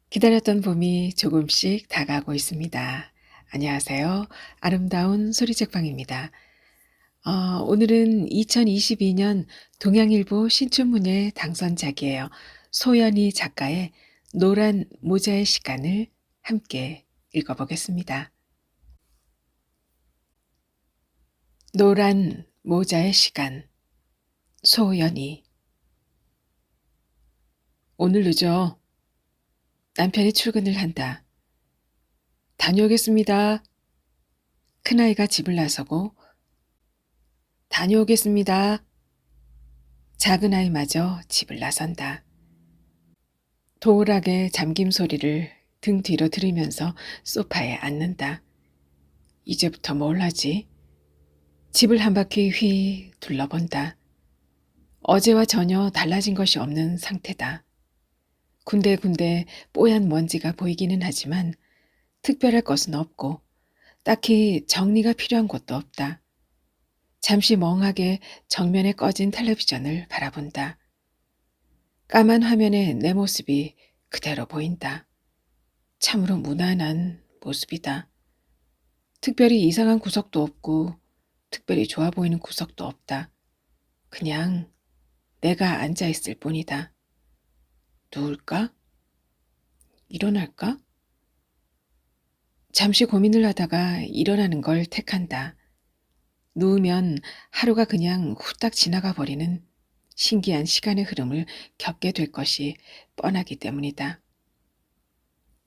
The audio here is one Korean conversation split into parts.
기다렸던 봄이 조금씩 다가오고 있습니다. 안녕하세요. 아름다운 소리책방입니다. 오늘은 2022년 동양일보 신춘문예 당선작이에요. 소연이 작가의 노란 모자의 시간을 함께 읽어보겠습니다. 노란 모자의 시간, 소연이. 오늘 늦어. 남편이 출근을 한다. 다녀오겠습니다. 큰아이가 집을 나서고 다녀오겠습니다. 작은아이마저 집을 나선다. 도울하게 잠김 소리를 등 뒤로 들으면서 소파에 앉는다. 이제부터 뭘 하지? 집을 한 바퀴 휘 둘러본다. 어제와 전혀 달라진 것이 없는 상태다. 군데군데 뽀얀 먼지가 보이기는 하지만 특별할 것은 없고 딱히 정리가 필요한 곳도 없다. 잠시 멍하게 정면에 꺼진 텔레비전을 바라본다. 까만 화면에 내 모습이 그대로 보인다. 참으로 무난한 모습이다. 특별히 이상한 구석도 없고 특별히 좋아 보이는 구석도 없다. 그냥 내가 앉아있을 뿐이다. 누울까? 일어날까? 잠시 고민을 하다가 일어나는 걸 택한다. 누우면 하루가 그냥 후딱 지나가 버리는 신기한 시간의 흐름을 겪게 될 것이 뻔하기 때문이다.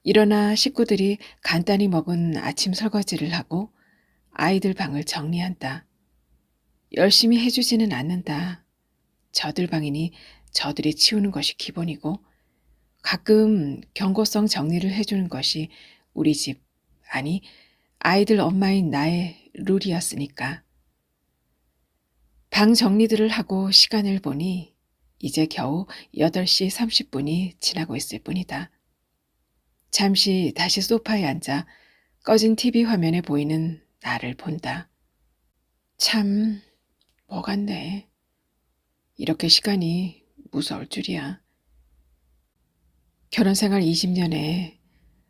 일어나 식구들이 간단히 먹은 아침 설거지를 하고 아이들 방을 정리한다. 열심히 해주지는 않는다. 저들 방이니 저들이 치우는 것이 기본이고 가끔 경고성 정리를 해주는 것이 우리 집, 아니 아이들 엄마인 나의 룰이었으니까. 방 정리들을 하고 시간을 보니 이제 겨우 8시 30분이 지나고 있을 뿐이다. 잠시 다시 소파에 앉아 꺼진 TV 화면에 보이는 나를 본다. 참, 뭐 같네. 이렇게 시간이 무서울 줄이야. 결혼생활 20년에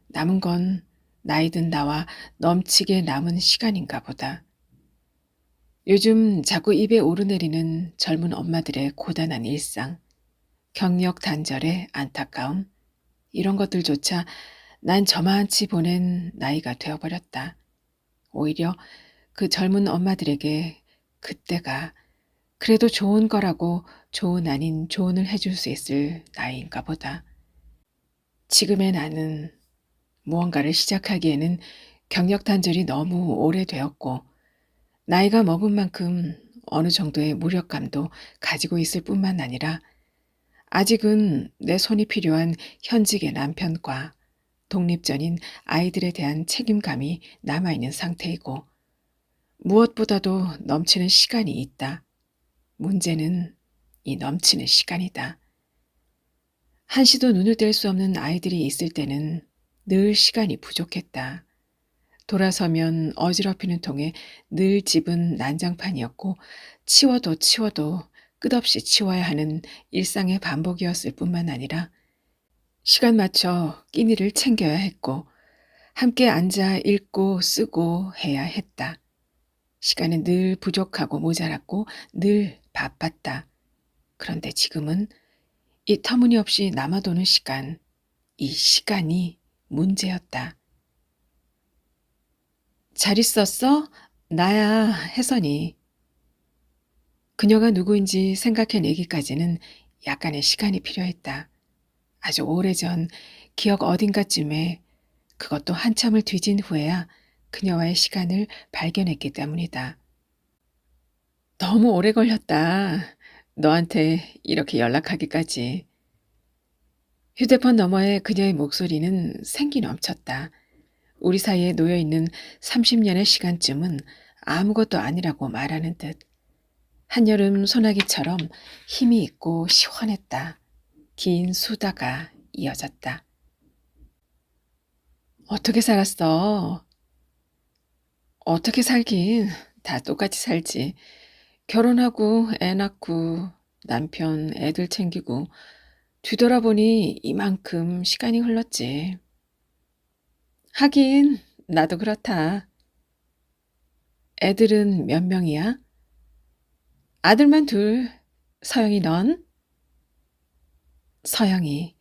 남은 건 나이 든 나와 넘치게 남은 시간인가 보다. 요즘 자꾸 입에 오르내리는 젊은 엄마들의 고단한 일상, 경력 단절의 안타까움, 이런 것들조차 난 저만치 보낸 나이가 되어버렸다. 오히려 그 젊은 엄마들에게 그때가 그래도 좋은 거라고 좋은 아닌 조언을 해줄 수 있을 나이인가 보다. 지금의 나는 무언가를 시작하기에는 경력 단절이 너무 오래되었고 나이가 먹은 만큼 어느 정도의 무력감도 가지고 있을 뿐만 아니라 아직은 내 손이 필요한 현직의 남편과 독립전인 아이들에 대한 책임감이 남아있는 상태이고 무엇보다도 넘치는 시간이 있다. 문제는 이 넘치는 시간이다. 한시도 눈을 뗄 수 없는 아이들이 있을 때는 늘 시간이 부족했다. 돌아서면 어지럽히는 통에 늘 집은 난장판이었고 치워도 끝없이 치워야 하는 일상의 반복이었을 뿐만 아니라 시간 맞춰 끼니를 챙겨야 했고 함께 앉아 읽고 쓰고 해야 했다. 시간은 늘 부족하고 모자랐고 늘 바빴다. 그런데 지금은 이 터무니없이 남아도는 시간, 이 시간이 문제였다. 잘 있었어? 나야, 혜선이. 그녀가 누구인지 생각해내기까지는 약간의 시간이 필요했다. 아주 오래전 기억 어딘가쯤에 그것도 한참을 뒤진 후에야 그녀와의 시간을 발견했기 때문이다. 너무 오래 걸렸다. 너한테 이렇게 연락하기까지. 휴대폰 너머의 그녀의 목소리는 생기 넘쳤다. 우리 사이에 놓여있는 30년의 시간쯤은 아무것도 아니라고 말하는 듯. 한여름 소나기처럼 힘이 있고 시원했다. 긴 수다가 이어졌다. 어떻게 살았어? 어떻게 살긴 다 똑같이 살지. 결혼하고 애 낳고 남편 애들 챙기고 뒤돌아보니 이만큼 시간이 흘렀지. 하긴 나도 그렇다. 애들은 몇 명이야? 아들만 둘. 서영이 넌? 서영이.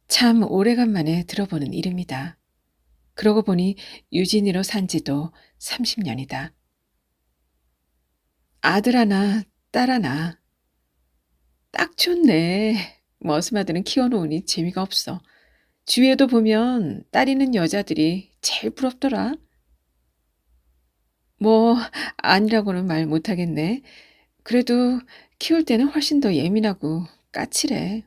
참 오래간만에 들어보는 이름이다. 그러고 보니 유진이로 산 지도 30년이다. 아들 하나, 딸 하나. 딱 좋네. 머슴아들은 키워놓으니 재미가 없어. 주위에도 보면 딸 있는 여자들이 제일 부럽더라. 뭐 아니라고는 말 못하겠네. 그래도 키울 때는 훨씬 더 예민하고 까칠해.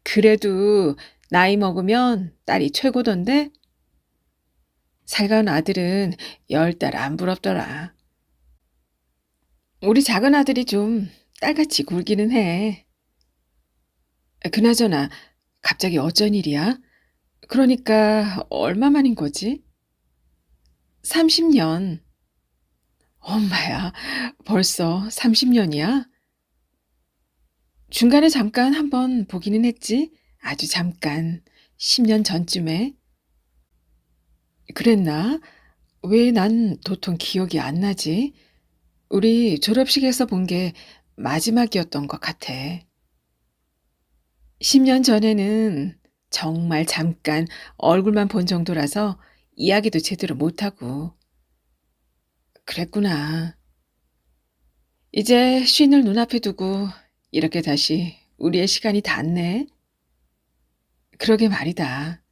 그래도 나이 먹으면 딸이 최고던데? 살가운 아들은 10달 안 부럽더라. 우리 작은 아들이 좀 딸같이 굴기는 해. 그나저나 갑자기 어쩐 일이야? 그러니까 얼마만인 거지? 30년. 엄마야, 벌써 30년이야? 중간에 잠깐 한번 보기는 했지? 아주 잠깐. 10년 전쯤에. 그랬나? 왜 난 도통 기억이 안 나지? 우리 졸업식에서 본 게 마지막이었던 것 같아. 10년 전에는 정말 잠깐 얼굴만 본 정도라서 이야기도 제대로 못하고. 그랬구나. 이제 쉰을 눈앞에 두고 이렇게 다시 우리의 시간이 닿네. 그러게 말이다.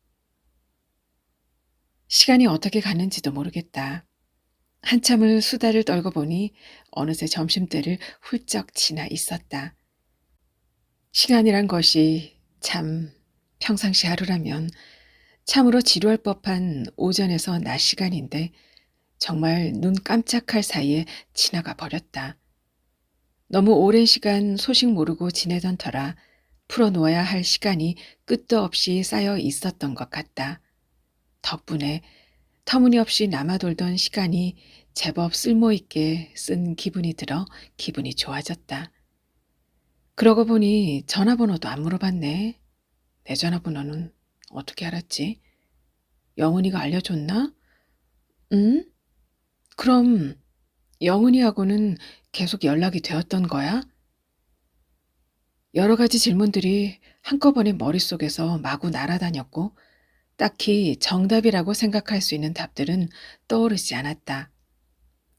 시간이 어떻게 갔는지도 모르겠다. 한참을 수다를 떨고 보니 어느새 점심때를 훌쩍 지나 있었다. 시간이란 것이 참 평상시 하루라면 참으로 지루할 법한 오전에서 낮 시간인데 정말 눈 깜짝할 사이에 지나가 버렸다. 너무 오랜 시간 소식 모르고 지내던 터라 풀어놓아야 할 시간이 끝도 없이 쌓여 있었던 것 같다. 덕분에 터무니없이 남아돌던 시간이 제법 쓸모있게 쓴 기분이 들어 기분이 좋아졌다. 그러고 보니 전화번호도 안 물어봤네. 내 전화번호는 어떻게 알았지? 영은이가 알려줬나? 응? 그럼 영은이하고는 계속 연락이 되었던 거야? 여러 가지 질문들이 한꺼번에 머릿속에서 마구 날아다녔고 딱히 정답이라고 생각할 수 있는 답들은 떠오르지 않았다.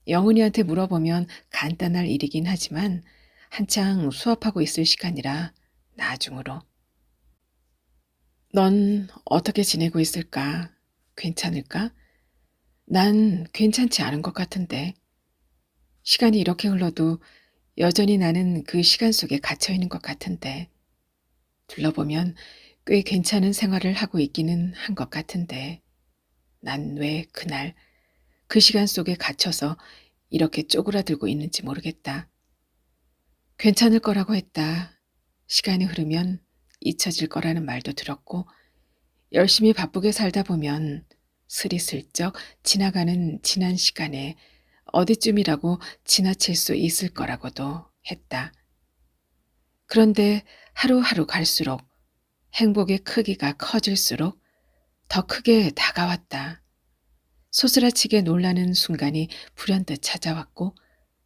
영은이한테 물어보면 간단할 일이긴 하지만 한창 수업하고 있을 시간이라 나중으로. 넌 어떻게 지내고 있을까? 괜찮을까? 난 괜찮지 않은 것 같은데. 시간이 이렇게 흘러도 여전히 나는 그 시간 속에 갇혀 있는 것 같은데. 둘러보면 꽤 괜찮은 생활을 하고 있기는 한 것 같은데. 난 왜 그날 그 시간 속에 갇혀서 이렇게 쪼그라들고 있는지 모르겠다. 괜찮을 거라고 했다. 시간이 흐르면 잊혀질 거라는 말도 들었고 열심히 바쁘게 살다 보면 스리슬쩍 지나가는 지난 시간에 어디쯤이라고 지나칠 수 있을 거라고도 했다. 그런데 하루하루 갈수록 행복의 크기가 커질수록 더 크게 다가왔다. 소스라치게 놀라는 순간이 불현듯 찾아왔고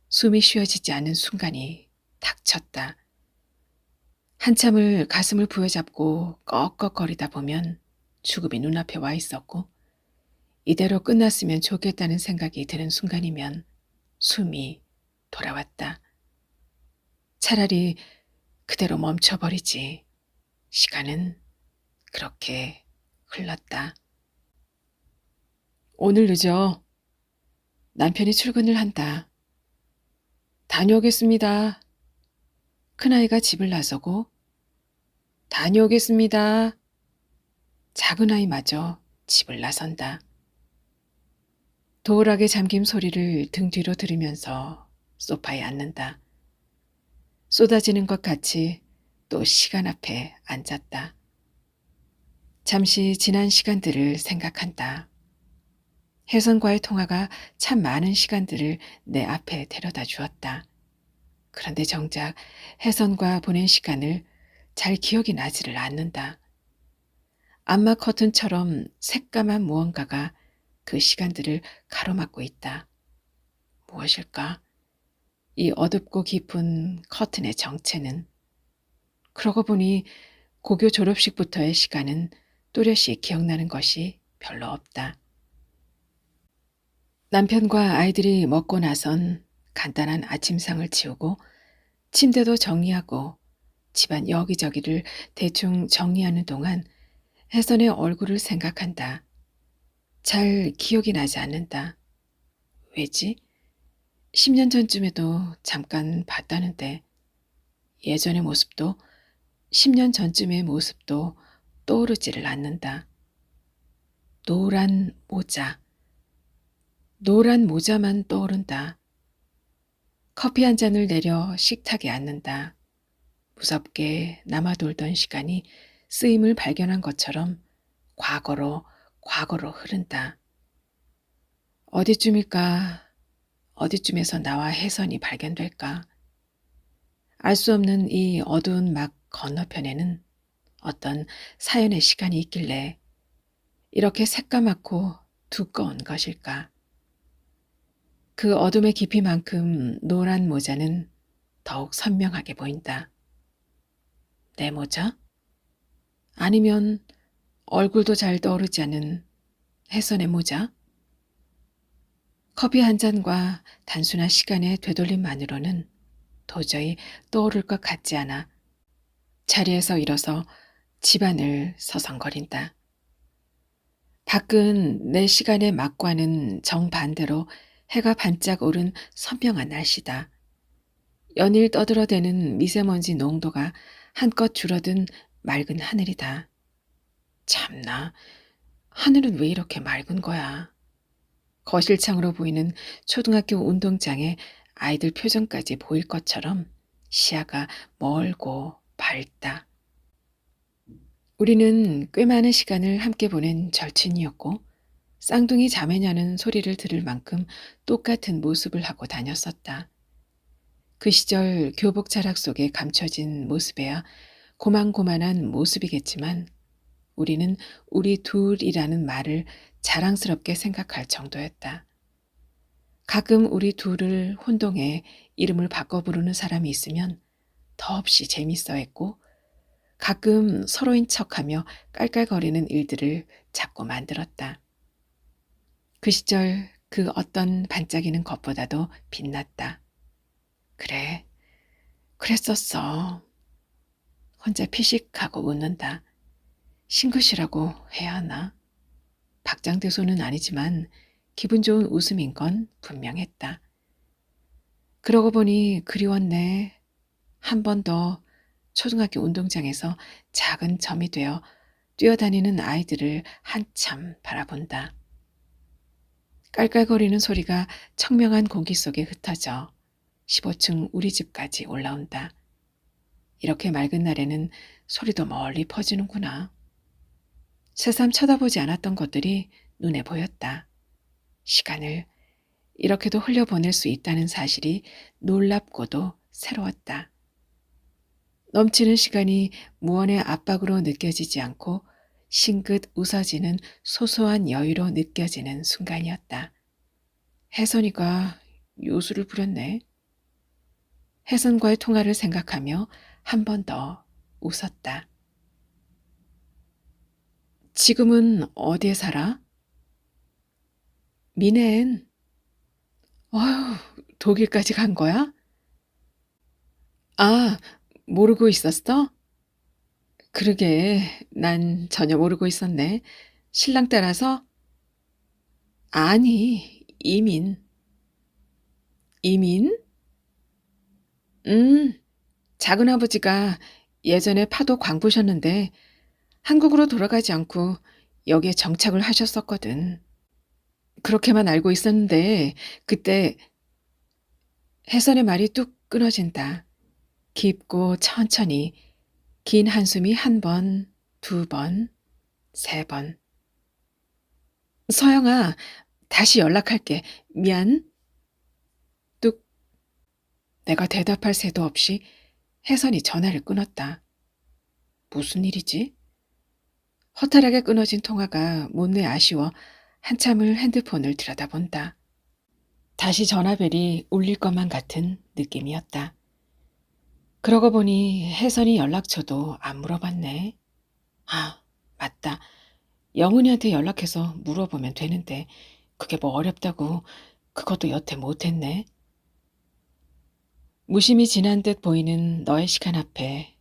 숨이 쉬어지지 않는 순간이 닥쳤다. 한참을 가슴을 부여잡고 꺽꺽거리다 보면 죽음이 눈앞에 와 있었고 이대로 끝났으면 좋겠다는 생각이 드는 순간이면 숨이 돌아왔다. 차라리 그대로 멈춰버리지. 시간은 그렇게 흘렀다. 오늘 늦어. 남편이 출근을 한다. 다녀오겠습니다. 큰아이가 집을 나서고 다녀오겠습니다. 작은아이마저 집을 나선다. 도울하게 잠김 소리를 등 뒤로 들으면서 소파에 앉는다. 쏟아지는 것 같이 또 시간 앞에 앉았다. 잠시 지난 시간들을 생각한다. 혜선과의 통화가 참 많은 시간들을 내 앞에 데려다 주었다. 그런데 정작 혜선과 보낸 시간을 잘 기억이 나지를 않는다. 암막 커튼처럼 새까만 무언가가 그 시간들을 가로막고 있다. 무엇일까? 이 어둡고 깊은 커튼의 정체는. 그러고 보니 고교 졸업식부터의 시간은 또렷이 기억나는 것이 별로 없다. 남편과 아이들이 먹고 나선 간단한 아침상을 치우고 침대도 정리하고 집안 여기저기를 대충 정리하는 동안 혜선의 얼굴을 생각한다. 잘 기억이 나지 않는다. 왜지? 10년 전쯤에도 잠깐 봤다는데 예전의 모습도 10년 전쯤의 모습도 떠오르지를 않는다. 노란 모자. 노란 모자만 떠오른다. 커피 한 잔을 내려 식탁에 앉는다. 무섭게 남아돌던 시간이 쓰임을 발견한 것처럼 과거로 흐른다. 어디쯤일까? 어디쯤에서 나와 혜선이 발견될까? 알 수 없는 이 어두운 막 건너편에는 어떤 사연의 시간이 있길래 이렇게 새까맣고 두꺼운 것일까? 그 어둠의 깊이만큼 노란 모자는 더욱 선명하게 보인다. 내 모자? 아니면 얼굴도 잘 떠오르지 않는 혜선의 모자? 커피 한 잔과 단순한 시간의 되돌림만으로는 도저히 떠오를 것 같지 않아 자리에서 일어서 집안을 서성거린다. 밖은 내 시간의 막과는 정반대로 해가 반짝 오른 선명한 날씨다. 연일 떠들어대는 미세먼지 농도가 한껏 줄어든 맑은 하늘이다. 참나, 하늘은 왜 이렇게 맑은 거야? 거실창으로 보이는 초등학교 운동장에 아이들 표정까지 보일 것처럼 시야가 멀고 밝다. 우리는 꽤 많은 시간을 함께 보낸 절친이었고 쌍둥이 자매냐는 소리를 들을 만큼 똑같은 모습을 하고 다녔었다. 그 시절 교복 자락 속에 감춰진 모습에야 고만고만한 모습이겠지만 우리는 우리 둘이라는 말을 자랑스럽게 생각할 정도였다. 가끔 우리 둘을 혼동해 이름을 바꿔 부르는 사람이 있으면 더없이 재밌어 했고 가끔 서로인 척하며 깔깔거리는 일들을 자꾸 만들었다. 그 시절 그 어떤 반짝이는 것보다도 빛났다. 그래, 그랬었어. 혼자 피식하고 웃는다. 싱긋이라고 해야 하나? 박장대소는 아니지만 기분 좋은 웃음인 건 분명했다. 그러고 보니 그리웠네. 한 번 더 초등학교 운동장에서 작은 점이 되어 뛰어다니는 아이들을 한참 바라본다. 깔깔거리는 소리가 청명한 공기 속에 흩어져 15층 우리 집까지 올라온다. 이렇게 맑은 날에는 소리도 멀리 퍼지는구나. 새삼 쳐다보지 않았던 것들이 눈에 보였다. 시간을 이렇게도 흘려보낼 수 있다는 사실이 놀랍고도 새로웠다. 넘치는 시간이 무언의 압박으로 느껴지지 않고 싱긋 웃어지는 소소한 여유로 느껴지는 순간이었다. 혜선이가 요술을 부렸네. 혜선과의 통화를 생각하며 한 번 더 웃었다. 지금은 어디에 살아? 미넨. 어휴, 독일까지 간 거야? 아, 모르고 있었어? 그러게, 난 전혀 모르고 있었네. 신랑 따라서? 아니, 이민. 이민? 음, 작은아버지가 예전에 파도 광부셨는데 한국으로 돌아가지 않고 여기에 정착을 하셨었거든. 그렇게만 알고 있었는데 그때 혜선의 말이 뚝 끊어진다. 깊고 천천히 긴 한숨이 한 번, 두 번, 세 번. 서영아, 다시 연락할게. 미안. 뚝. 내가 대답할 새도 없이 혜선이 전화를 끊었다. 무슨 일이지? 허탈하게 끊어진 통화가 못내 아쉬워 한참을 핸드폰을 들여다본다. 다시 전화벨이 울릴 것만 같은 느낌이었다. 그러고 보니 혜선이 연락처도 안 물어봤네. 아, 맞다. 영은이한테 연락해서 물어보면 되는데 그게 뭐 어렵다고 그것도 여태 못했네. 무심히 지난 듯 보이는 너의 시간 앞에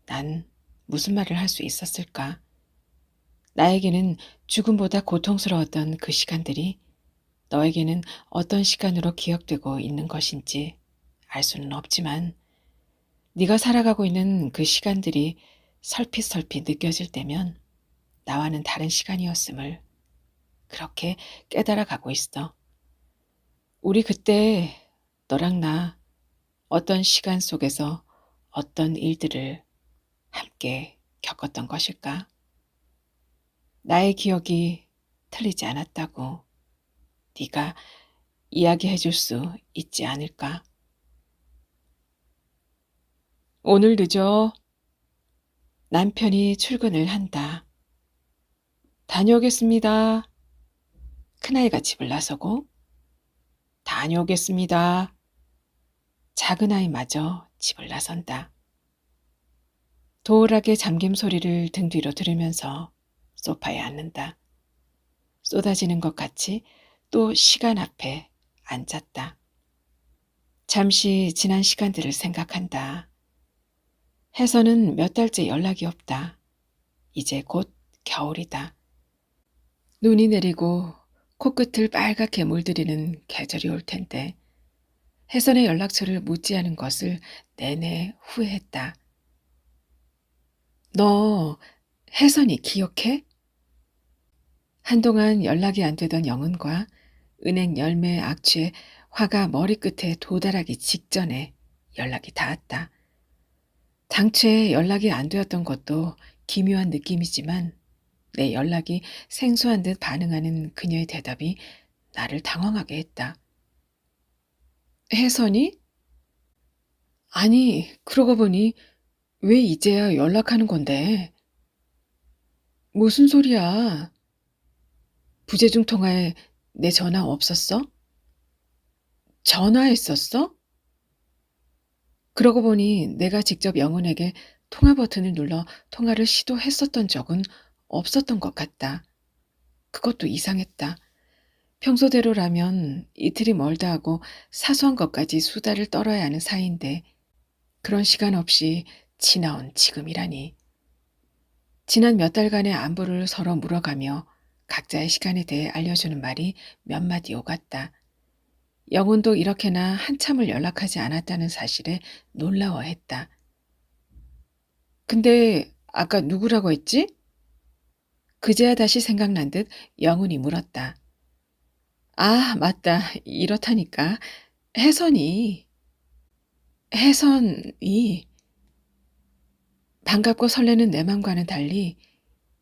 난 무슨 말을 할 수 있었을까? 나에게는 죽음보다 고통스러웠던 그 시간들이 너에게는 어떤 시간으로 기억되고 있는 것인지 알 수는 없지만 네가 살아가고 있는 그 시간들이 설핏설핏 느껴질 때면 나와는 다른 시간이었음을 그렇게 깨달아 가고 있어. 우리 그때 너랑 나 어떤 시간 속에서 어떤 일들을 함께 겪었던 것일까? 나의 기억이 틀리지 않았다고 네가 이야기해 줄 수 있지 않을까? 오늘 늦어. 남편이 출근을 한다. 다녀오겠습니다. 큰아이가 집을 나서고 다녀오겠습니다. 작은아이마저 집을 나선다. 도울하게 잠김 소리를 등 뒤로 들으면서 소파에 앉는다. 쏟아지는 것 같이 또 시간 앞에 앉았다. 잠시 지난 시간들을 생각한다. 해서는 몇 달째 연락이 없다. 이제 곧 겨울이다. 눈이 내리고 코끝을 빨갛게 물들이는 계절이 올 텐데 혜선의 연락처를 묻지 않은 것을 내내 후회했다. 너 혜선이 기억해? 한동안 연락이 안 되던 영은과 은행 열매에 악취해 화가 머리끝에 도달하기 직전에 연락이 닿았다. 당최 연락이 안 되었던 것도 기묘한 느낌이지만 내 연락이 생소한 듯 반응하는 그녀의 대답이 나를 당황하게 했다. 혜선이? 아니, 그러고 보니 왜 이제야 연락하는 건데? 무슨 소리야? 부재중 통화에 내 전화 없었어? 전화했었어? 그러고 보니 내가 직접 영은에게 통화 버튼을 눌러 통화를 시도했었던 적은 없었던 것 같다. 그것도 이상했다. 평소대로라면 이틀이 멀다 하고 사소한 것까지 수다를 떨어야 하는 사이인데 그런 시간 없이 지나온 지금이라니. 지난 몇 달간의 안부를 서로 물어가며 각자의 시간에 대해 알려주는 말이 몇 마디 오갔다. 영훈도 이렇게나 한참을 연락하지 않았다는 사실에 놀라워했다. 근데 아까 누구라고 했지? 그제야 다시 생각난 듯 영훈이 물었다. 아, 맞다. 이렇다니까. 혜선이. 혜선이. 반갑고 설레는 내 맘과는 달리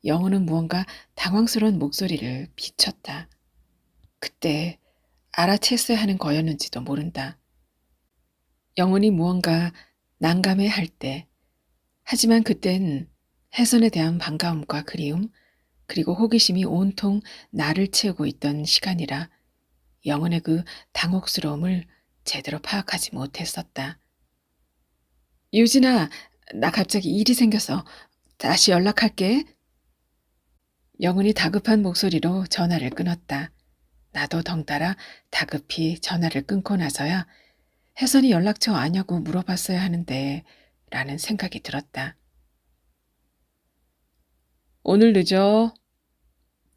영훈은 무언가 당황스러운 목소리를 비쳤다. 그때 알아챘어야 하는 거였는지도 모른다. 영훈이 무언가 난감해할 때, 하지만 그땐 혜선에 대한 반가움과 그리움, 그리고 호기심이 온통 나를 채우고 있던 시간이라 영훈의 그 당혹스러움을 제대로 파악하지 못했었다. 유진아, 나 갑자기 일이 생겨서 다시 연락할게. 영훈이 다급한 목소리로 전화를 끊었다. 나도 덩달아 다급히 전화를 끊고 나서야 혜선이 연락처 아냐고 물어봤어야 하는데 라는 생각이 들었다. 오늘 늦어.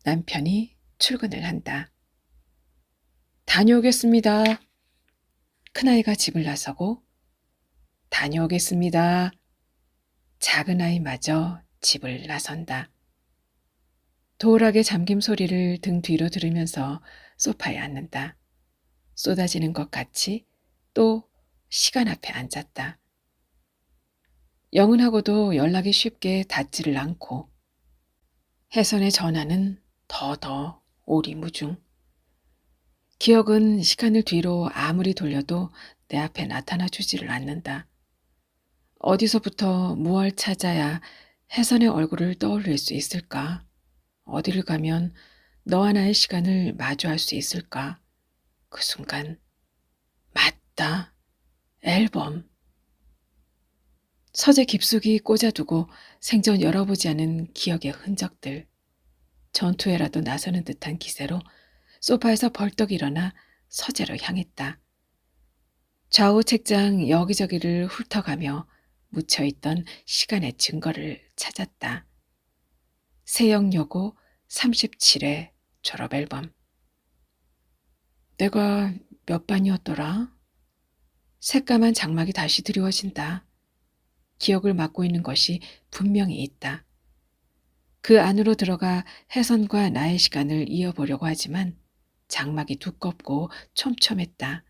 남편이 출근을 한다. 다녀오겠습니다. 큰아이가 집을 나서고 다녀오겠습니다. 작은아이마저 집을 나선다. 도울하게 잠김 소리를 등 뒤로 들으면서 소파에 앉는다. 쏟아지는 것 같이 또 시간 앞에 앉았다. 영은하고도 연락이 쉽게 닿지를 않고 혜선의 전화는 더더 오리무중. 기억은 시간을 뒤로 아무리 돌려도 내 앞에 나타나 주지를 않는다. 어디서부터 무얼 찾아야 혜선의 얼굴을 떠올릴 수 있을까? 어디를 가면 너와 나의 시간을 마주할 수 있을까? 그 순간, 맞다. 앨범. 서재 깊숙이 꽂아두고 생전 열어보지 않은 기억의 흔적들. 전투에라도 나서는 듯한 기세로 소파에서 벌떡 일어나 서재로 향했다. 좌우 책장 여기저기를 훑어가며 묻혀있던 시간의 증거를 찾았다. 세영여고 37회 졸업앨범. 내가 몇 반이었더라? 새까만 장막이 다시 드리워진다. 기억을 맡고 있는 것이 분명히 있다. 그 안으로 들어가 혜선과 나의 시간을 이어보려고 하지만 장막이 두껍고 촘촘했다.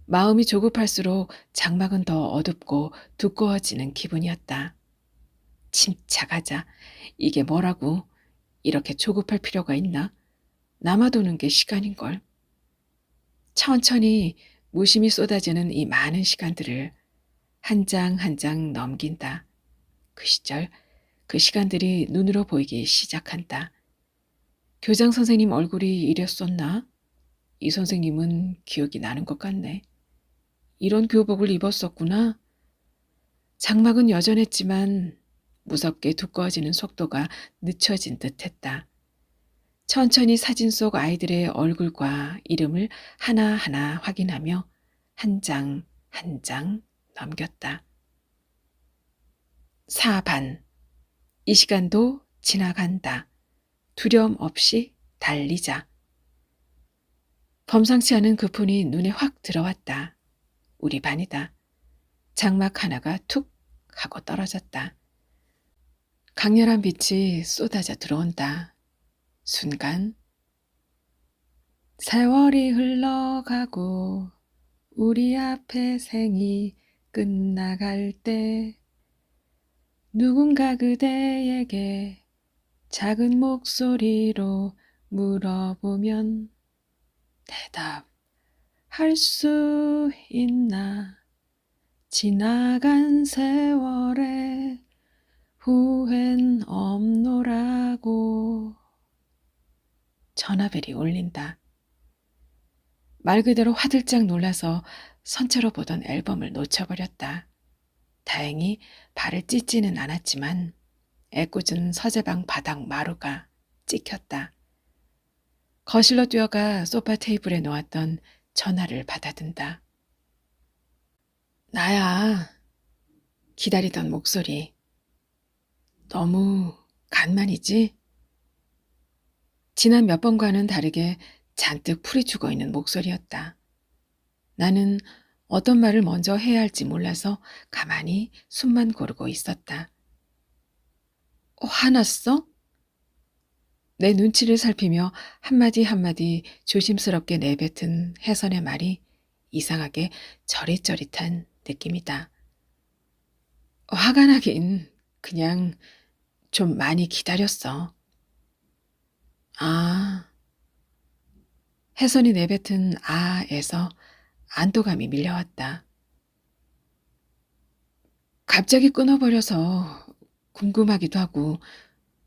마음이 조급할수록 장막은 더 어둡고 두꺼워지는 기분이었다. 침착하자. 이게 뭐라고? 이렇게 조급할 필요가 있나? 남아도는 게 시간인걸. 천천히 무심히 쏟아지는 이 많은 시간들을 한 장 한 장 넘긴다. 그 시절, 그 시간들이 눈으로 보이기 시작한다. 교장 선생님 얼굴이 이랬었나? 이 선생님은 기억이 나는 것 같네. 이런 교복을 입었었구나. 장막은 여전했지만 무섭게 두꺼워지는 속도가 늦춰진 듯했다. 천천히 사진 속 아이들의 얼굴과 이름을 하나하나 확인하며 한 장 한 장 넘겼다. 4반. 이 시간도 지나간다. 두려움 없이 달리자. 범상치 않은 그 폰이 눈에 확 들어왔다. 우리 반이다. 장막 하나가 툭 하고 떨어졌다. 강렬한 빛이 쏟아져 들어온다. 순간 세월이 흘러가고 우리 앞에 생이 끝나갈 때 누군가 그대에게 작은 목소리로 물어보면 대답할 수 있나? 지나간 세월에 후회는 없노라고. 전화벨이 울린다. 말 그대로 화들짝 놀라서 선체로 보던 앨범을 놓쳐버렸다. 다행히 발을 찢지는 않았지만 애꿎은 서재방 바닥 마루가 찍혔다. 거실로 뛰어가 소파 테이블에 놓았던 전화를 받아든다. 나야. 기다리던 목소리. 너무 간만이지? 지난 몇 번과는 다르게 잔뜩 풀이 죽어 있는 목소리였다. 나는 어떤 말을 먼저 해야 할지 몰라서 가만히 숨만 고르고 있었다. 화났어? 내 눈치를 살피며 한마디 한마디 조심스럽게 내뱉은 혜선의 말이 이상하게 저릿저릿한 느낌이다. 화가 나긴 그냥 좀 많이 기다렸어. 아, 혜선이 내뱉은 아에서 안도감이 밀려왔다. 갑자기 끊어버려서 궁금하기도 하고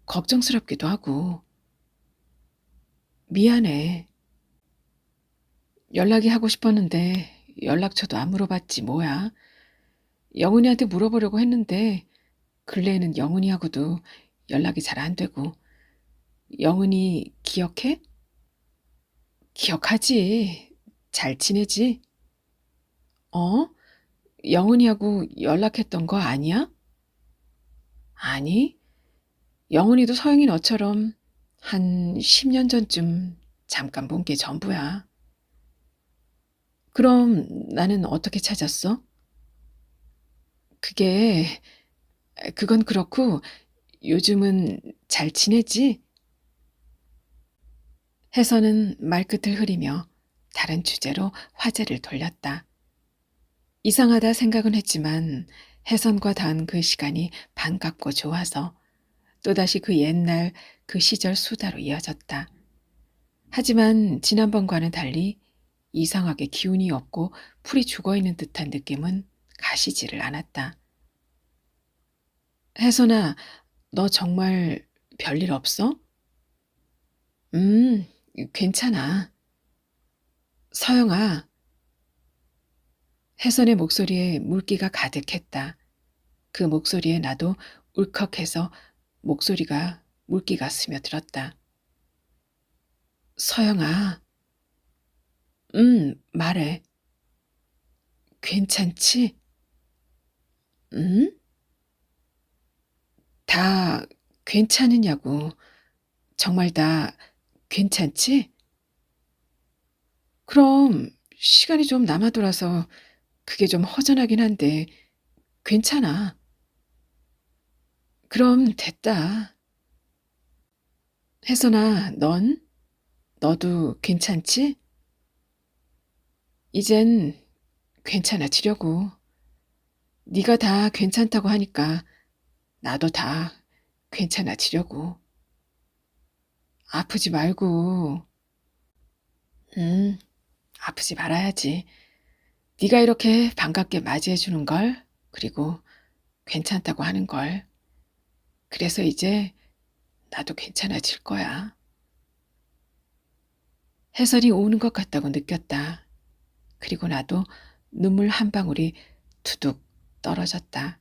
걱정스럽기도 하고 미안해. 연락이 하고 싶었는데 연락처도 안 물어봤지 뭐야. 영은이한테 물어보려고 했는데 근래에는 영은이하고도 연락이 잘 안 되고. 영은이 기억해? 기억하지. 잘 지내지? 어? 영은이하고 연락했던 거 아니야? 아니, 영은이도 서영이 너처럼 한 10년 전쯤 잠깐 본 게 전부야. 그럼 나는 어떻게 찾았어? 그건 그렇고 요즘은 잘 지내지? 혜선은 말끝을 흐리며 다른 주제로 화제를 돌렸다. 이상하다 생각은 했지만 혜선과 닿은 그 시간이 반갑고 좋아서 또다시 그 옛날 그 시절 수다로 이어졌다. 하지만 지난번과는 달리 이상하게 기운이 없고 풀이 죽어있는 듯한 느낌은 가시지를 않았다. 혜선아, 너 정말 별일 없어? 음, 괜찮아. 서영아, 혜선의 목소리에 물기가 가득했다. 그 목소리에 나도 울컥해서 물기가 스며들었다. 서영아, 말해. 괜찮지? 음? 다 괜찮으냐고. 정말 다 괜찮지? 그럼 시간이 좀 남아돌아서 그게 좀 허전하긴 한데 괜찮아. 그럼 됐다. 혜선아, 너도 괜찮지? 이젠 괜찮아지려고. 네가 다 괜찮다고 하니까 나도 다 괜찮아지려고. 아프지 말고. 음, 아프지 말아야지. 네가 이렇게 반갑게 맞이해 주는 걸, 그리고 괜찮다고 하는 걸. 그래서 이제 나도 괜찮아질 거야. 혜선이 오는 것 같다고 느꼈다. 그리고 나도 눈물 한 방울이 투둑 떨어졌다.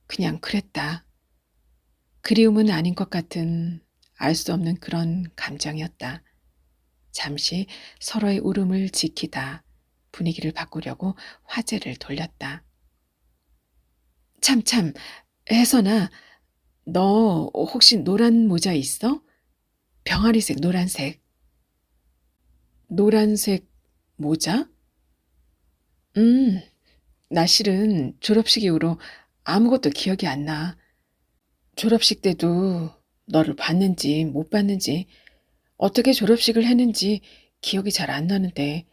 그냥 그랬다. 그리움은 아닌 것 같은 알 수 없는 그런 감정이었다. 잠시 서로의 울음을 지키다 분위기를 바꾸려고 화제를 돌렸다. 참, 혜선아, 너 혹시 노란 모자 있어? 병아리색 노란색. 노란색 모자? 음, 나 실은 졸업식 이후로 아무것도 기억이 안 나. 졸업식 때도 너를 봤는지 못 봤는지 어떻게 졸업식을 했는지 기억이 잘 안 나는데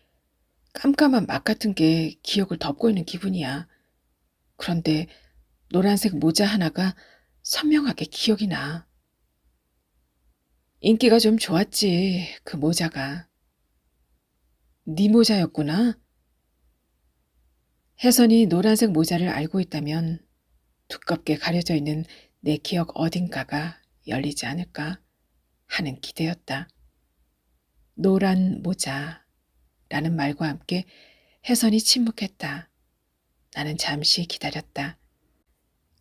깜깜한 막 같은 게 기억을 덮고 있는 기분이야. 그런데 노란색 모자 하나가 선명하게 기억이 나. 인기가 좀 좋았지, 그 모자가. 네 모자였구나. 혜선이 노란색 모자를 알고 있다면 두껍게 가려져 있는 내 기억 어딘가가 열리지 않을까 하는 기대였다. 노란 모자라는 말과 함께 혜선이 침묵했다. 나는 잠시 기다렸다.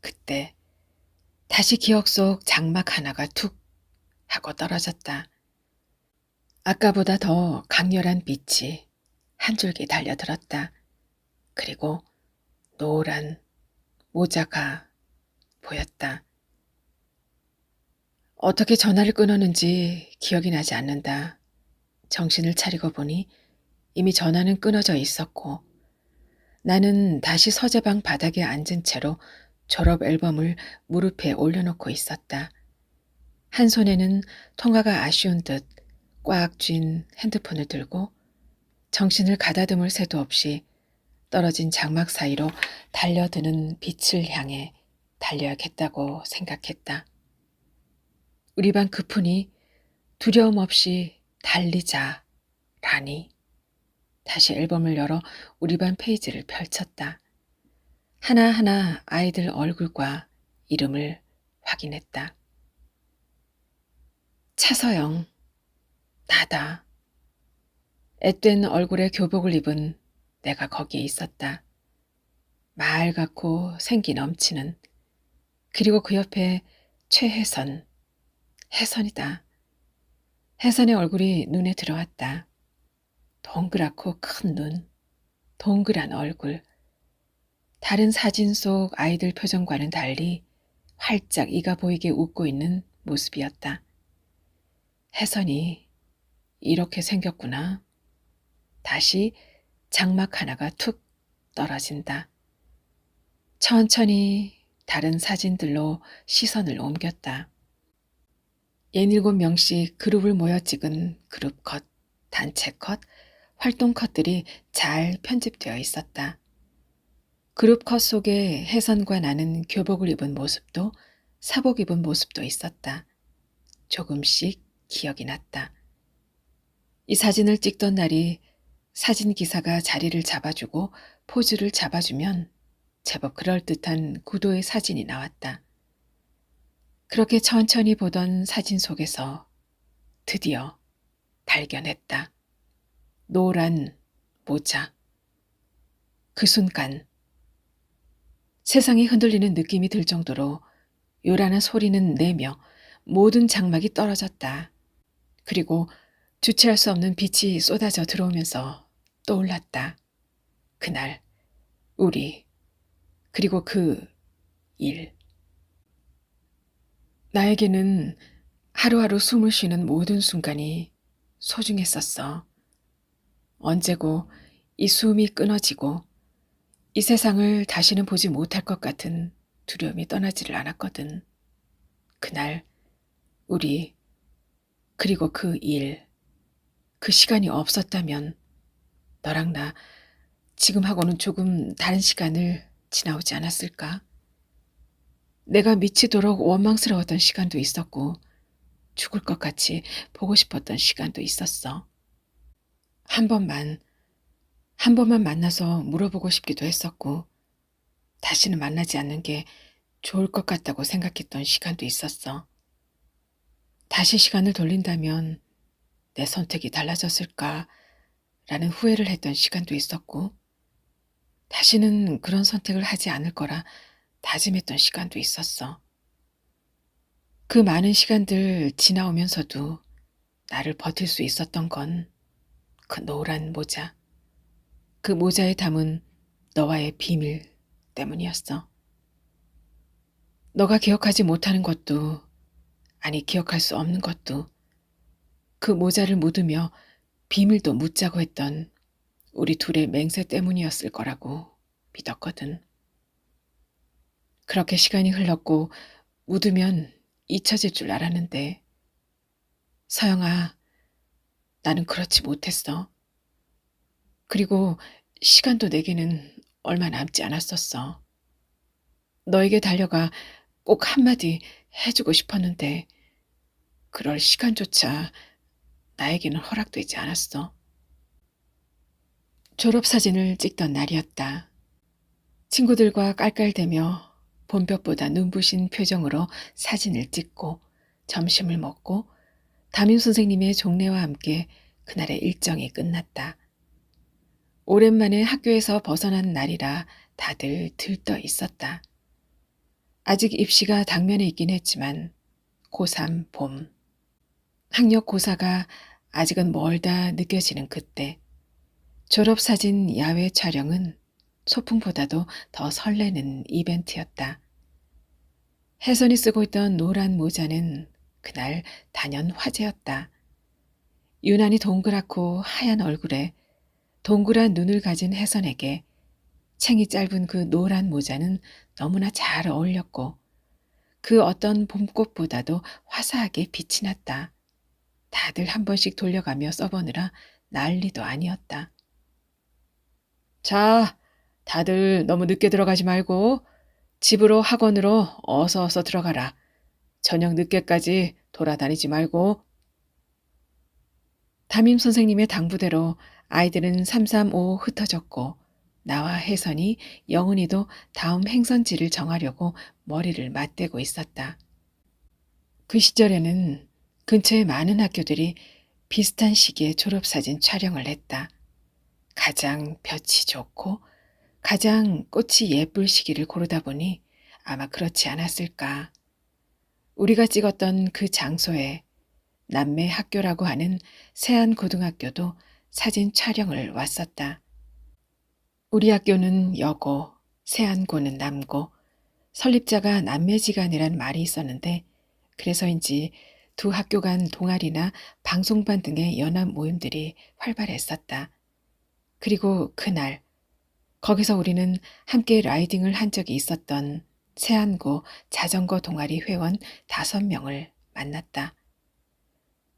그때 다시 기억 속 장막 하나가 툭 하고 떨어졌다. 아까보다 더 강렬한 빛이 한 줄기 달려들었다. 그리고 노란 모자가 보였다. 어떻게 전화를 끊었는지 기억이 나지 않는다. 정신을 차리고 보니 이미 전화는 끊어져 있었고 나는 다시 서재방 바닥에 앉은 채로 졸업 앨범을 무릎에 올려놓고 있었다. 한 손에는 통화가 아쉬운 듯 꽉 쥔 핸드폰을 들고 정신을 가다듬을 새도 없이 떨어진 장막 사이로 달려드는 빛을 향해 달려야겠다고 생각했다. 우리 반 그푼이 두려움 없이 달리자라니. 다시 앨범을 열어 우리 반 페이지를 펼쳤다. 하나하나 아이들 얼굴과 이름을 확인했다. 차서영, 나다. 앳된 얼굴에 교복을 입은 내가 거기에 있었다. 말 같고 생기 넘치는, 그리고 그 옆에 최혜선, 혜선이다. 혜선의 얼굴이 눈에 들어왔다. 동그랗고 큰 눈, 동그란 얼굴. 다른 사진 속 아이들 표정과는 달리 활짝 이가 보이게 웃고 있는 모습이었다. 혜선이 이렇게 생겼구나. 다시 장막 하나가 툭 떨어진다. 천천히 다른 사진들로 시선을 옮겼다. 67명씩 그룹을 모여 찍은 그룹 컷, 단체 컷, 활동 컷들이 잘 편집되어 있었다. 그룹 컷 속에 혜선과 나는 교복을 입은 모습도 사복 입은 모습도 있었다. 조금씩 기억이 났다. 이 사진을 찍던 날이 사진 기사가 자리를 잡아주고 포즈를 잡아주면 제법 그럴듯한 구도의 사진이 나왔다. 그렇게 천천히 보던 사진 속에서 드디어 발견했다. 노란 모자. 그 순간 세상이 흔들리는 느낌이 들 정도로 요란한 소리는 내며 모든 장막이 떨어졌다. 그리고 주체할 수 없는 빛이 쏟아져 들어오면서 떠올랐다. 그날, 우리, 그리고 그 일. 나에게는 하루하루 숨을 쉬는 모든 순간이 소중했었어. 언제고 이 숨이 끊어지고 이 세상을 다시는 보지 못할 것 같은 두려움이 떠나지를 않았거든. 그날, 우리, 그리고 그 일, 그 시간이 없었다면 너랑 나 지금하고는 조금 다른 시간을 지나오지 않았을까? 내가 미치도록 원망스러웠던 시간도 있었고 죽을 것 같이 보고 싶었던 시간도 있었어. 한 번만, 한 번만 만나서 물어보고 싶기도 했었고 다시는 만나지 않는 게 좋을 것 같다고 생각했던 시간도 있었어. 다시 시간을 돌린다면 내 선택이 달라졌을까? 라는 후회를 했던 시간도 있었고 다시는 그런 선택을 하지 않을 거라 다짐했던 시간도 있었어. 그 많은 시간들 지나오면서도 나를 버틸 수 있었던 건 그 노란 모자, 그 모자에 담은 너와의 비밀 때문이었어. 너가 기억하지 못하는 것도, 아니 기억할 수 없는 것도, 그 모자를 묻으며 비밀도 묻자고 했던 우리 둘의 맹세 때문이었을 거라고 믿었거든. 그렇게 시간이 흘렀고 묻으면 잊혀질 줄 알았는데 서영아, 나는 그렇지 못했어. 그리고 시간도 내게는 얼마 남지 않았었어. 너에게 달려가 꼭 한마디 해주고 싶었는데 그럴 시간조차 나에게는 허락되지 않았어. 졸업사진을 찍던 날이었다. 친구들과 깔깔대며 봄볕보다 눈부신 표정으로 사진을 찍고 점심을 먹고 담임 선생님의 종례와 함께 그날의 일정이 끝났다. 오랜만에 학교에서 벗어난 날이라 다들 들떠 있었다. 아직 입시가 당면에 있긴 했지만 고3 봄. 학력 고사가 아직은 멀다 느껴지는 그때 졸업사진 야외 촬영은 소풍보다도 더 설레는 이벤트였다. 혜선이 쓰고 있던 노란 모자는 그날 단연 화제였다. 유난히 동그랗고 하얀 얼굴에 동그란 눈을 가진 혜선에게 챙이 짧은 그 노란 모자는 너무나 잘 어울렸고 그 어떤 봄꽃보다도 화사하게 빛이 났다. 다들 한 번씩 돌려가며 써보느라 난리도 아니었다. 자, 다들 너무 늦게 들어가지 말고 집으로 학원으로 어서 들어가라. 저녁 늦게까지 돌아다니지 말고. 담임 선생님의 당부대로 아이들은 삼삼오오 흩어졌고 나와 혜선이 영은이도 다음 행선지를 정하려고 머리를 맞대고 있었다. 그 시절에는 근처의 많은 학교들이 비슷한 시기에 졸업사진 촬영을 했다. 가장 볕이 좋고 가장 꽃이 예쁠 시기를 고르다 보니 아마 그렇지 않았을까. 우리가 찍었던 그 장소에 남매 학교라고 하는 세안고등학교도 사진 촬영을 왔었다. 우리 학교는 여고, 세안고는 남고, 설립자가 남매지간이란 말이 있었는데 그래서인지 두 학교 간 동아리나 방송반 등의 연합 모임들이 활발했었다. 그리고 그날 거기서 우리는 함께 라이딩을 한 적이 있었던 세안고 자전거 동아리 회원 5명을 만났다.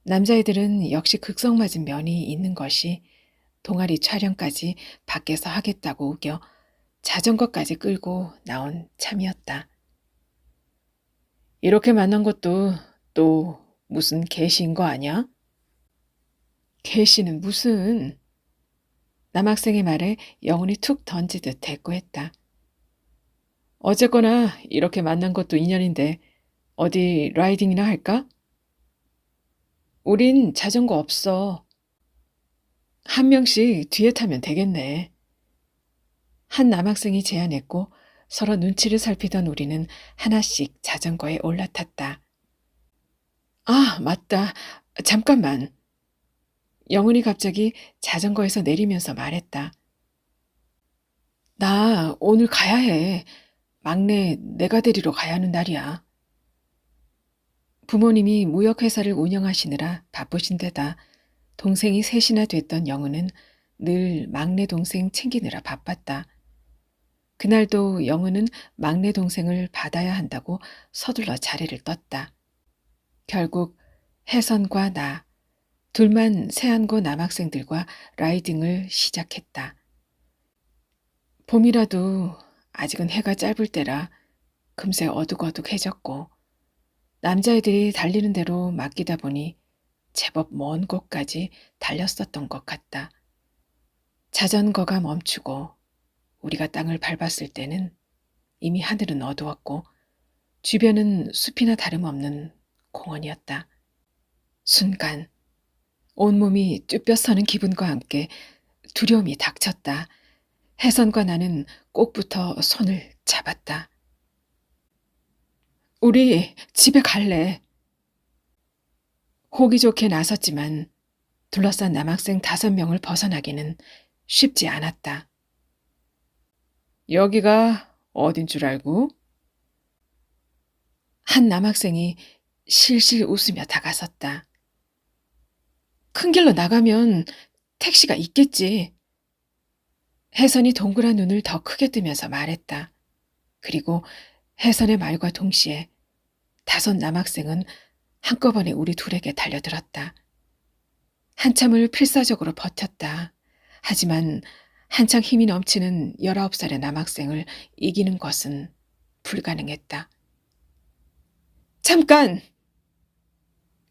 남자애들은 역시 극성맞은 면이 있는 것이 동아리 촬영까지 밖에서 하겠다고 우겨 자전거까지 끌고 나온 참이었다. 이렇게 만난 것도 또 무슨 계시인 거 아냐? 계시는 무슨... 남학생의 말에 영혼이 툭 던지듯 대꾸했다. 어쨌거나 이렇게 만난 것도 인연인데 어디 라이딩이나 할까? 우린 자전거 없어. 한 명씩 뒤에 타면 되겠네. 한 남학생이 제안했고 서로 눈치를 살피던 우리는 하나씩 자전거에 올라탔다. 아, 맞다. 잠깐만. 영은이 갑자기 자전거에서 내리면서 말했다. 나 오늘 가야 해. 막내 내가 데리러 가야 하는 날이야. 부모님이 무역회사를 운영하시느라 바쁘신 데다 동생이 셋이나 됐던 영은은 늘 막내 동생 챙기느라 바빴다. 그날도 영은은 막내 동생을 받아야 한다고 서둘러 자리를 떴다. 결국 혜선과 나, 둘만 세안고 남학생들과 라이딩을 시작했다. 봄이라도 아직은 해가 짧을 때라 금세 어둑어둑해졌고 남자애들이 달리는 대로 맡기다 보니 제법 먼 곳까지 달렸었던 것 같다. 자전거가 멈추고 우리가 땅을 밟았을 때는 이미 하늘은 어두웠고 주변은 숲이나 다름없는 공원이었다. 순간 온몸이 쭈뼛서는 기분과 함께 두려움이 닥쳤다. 혜선과 나는 꼭부터 손을 잡았다. 우리 집에 갈래. 호기 좋게 나섰지만 둘러싼 남학생 5명을 벗어나기는 쉽지 않았다. 여기가 어딘 줄 알고? 한 남학생이 실실 웃으며 다가섰다. 큰 길로 나가면 택시가 있겠지. 혜선이 동그란 눈을 더 크게 뜨면서 말했다. 그리고 혜선의 말과 동시에 5 남학생은 한꺼번에 우리 둘에게 달려들었다. 한참을 필사적으로 버텼다. 하지만 한창 힘이 넘치는 19살의 남학생을 이기는 것은 불가능했다. 잠깐!